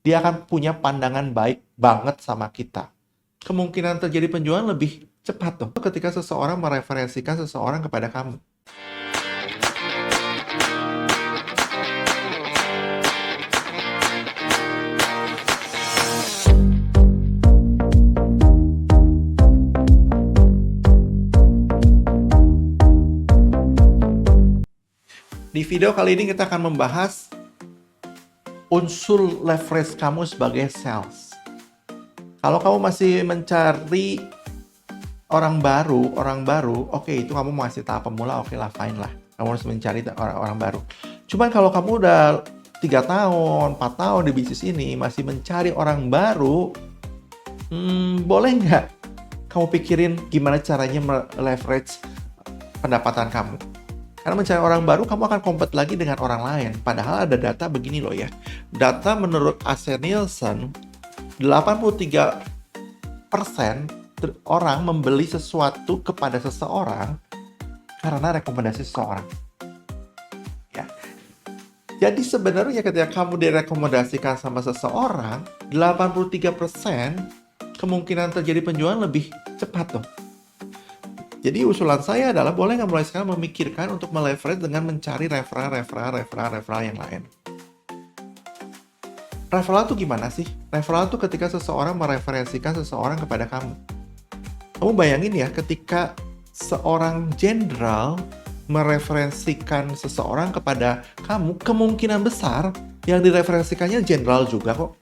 dia akan punya pandangan baik banget sama kita. Kemungkinan terjadi penjualan lebih cepat tuh ketika seseorang mereferensikan seseorang kepada kamu. Di video kali ini kita akan membahas unsur leverage kamu sebagai sales. Kalau kamu masih mencari orang baru, oke, itu kamu masih tahap pemula, oke lah, fine lah. Kamu harus mencari orang baru. Cuman kalau kamu udah 3 tahun, 4 tahun di bisnis ini, masih mencari orang baru, boleh nggak kamu pikirin gimana caranya leverage pendapatan kamu? Karena mencari orang baru, kamu akan compete lagi dengan orang lain. Padahal ada data begini loh ya. Data menurut AC Nielsen, 83% orang membeli sesuatu kepada seseorang karena rekomendasi seseorang. Ya. Jadi sebenarnya ketika kamu direkomendasikan sama seseorang, 83% kemungkinan terjadi penjualan lebih cepat tuh. Jadi usulan saya adalah boleh nggak mulai sekarang memikirkan untuk meleverage dengan mencari referral yang lain. Referral itu gimana sih? Referral itu ketika seseorang mereferensikan seseorang kepada kamu. Kamu bayangin ya, ketika seorang jenderal mereferensikan seseorang kepada kamu, kemungkinan besar yang direferensikannya jenderal juga kok.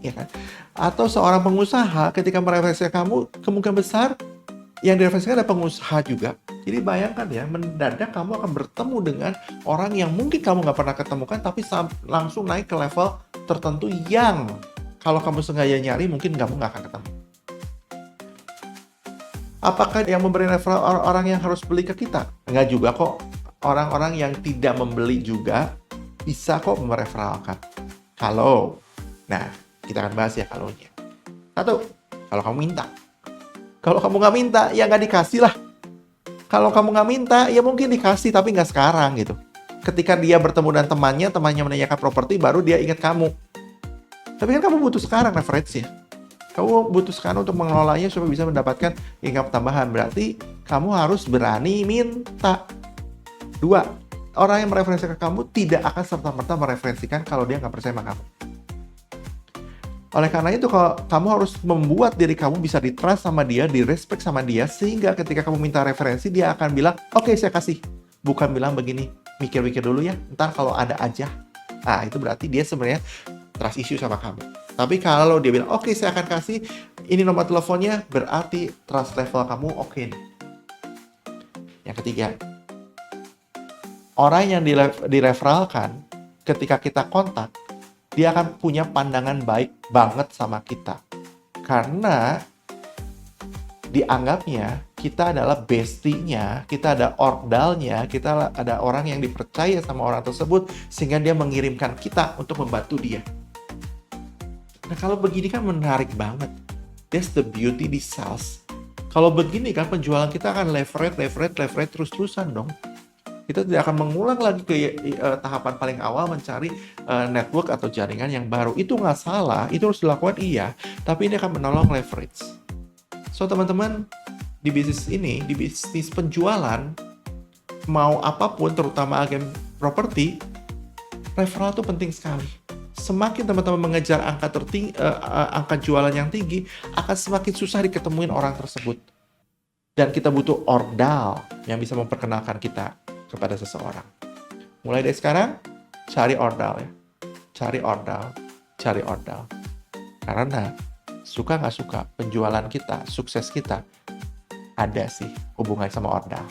Ya kan? Atau seorang pengusaha ketika mereferensikan kamu, kemungkinan besar yang direferensikan ada pengusaha juga. Jadi bayangkan ya, mendadak kamu akan bertemu dengan orang yang mungkin kamu nggak pernah ketemukan, tapi langsung naik ke level tertentu yang kalau kamu sengaja nyari, mungkin kamu nggak akan ketemu. Apakah yang memberi referral orang yang harus beli ke kita? Nggak juga kok. Orang-orang yang tidak membeli juga bisa kok mereferalkan. Kalau, nah kita akan bahas ya kalaunya. Satu, kalau kamu minta. Kalau kamu nggak minta, ya nggak dikasih lah. Kalau kamu nggak minta, ya mungkin dikasih, tapi nggak sekarang gitu. Ketika dia bertemu dengan temannya menanyakan properti, baru dia ingat kamu. Tapi kan kamu butuh sekarang referensi ya. Kamu butuh sekarang untuk mengelolanya supaya bisa mendapatkan income tambahan. Berarti kamu harus berani minta. Dua, orang yang mereferensikan kamu tidak akan serta-merta mereferensikan kalau dia nggak percaya sama kamu. Oleh karena itu, kalau kamu harus membuat diri kamu bisa di-trust sama dia, di-respect sama dia, sehingga ketika kamu minta referensi, dia akan bilang, oke, saya kasih. Bukan bilang begini, mikir-mikir dulu ya, ntar kalau ada aja. Nah, itu berarti dia sebenarnya trust issue sama kamu. Tapi kalau dia bilang, oke, saya akan kasih, ini nomor teleponnya, berarti trust level kamu oke nih. Yang ketiga, orang yang direferalkan, ketika kita kontak, dia akan punya pandangan baik banget sama kita. Karena dianggapnya kita adalah bestie-nya, kita ada ordalnya, kita ada orang yang dipercaya sama orang tersebut, sehingga dia mengirimkan kita untuk membantu dia. Nah, kalau begini kan menarik banget. That's the beauty di sales. Kalau begini kan penjualan kita akan leverage terus-terusan dong. Kita tidak akan mengulang lagi ke tahapan paling awal mencari network atau jaringan yang baru. Itu nggak salah, itu harus dilakukan iya, tapi ini akan menolong leverage. So teman-teman, di bisnis ini, di bisnis penjualan, mau apapun, terutama agen properti, referral itu penting sekali. Semakin teman-teman mengejar angka jualan yang tinggi, akan semakin susah diketemuin orang tersebut. Dan kita butuh ordal yang bisa memperkenalkan kita kepada seseorang. Mulai dari sekarang, cari ordal ya. Cari ordal. Karena suka nggak suka, penjualan kita, sukses kita, ada sih hubungan sama ordal.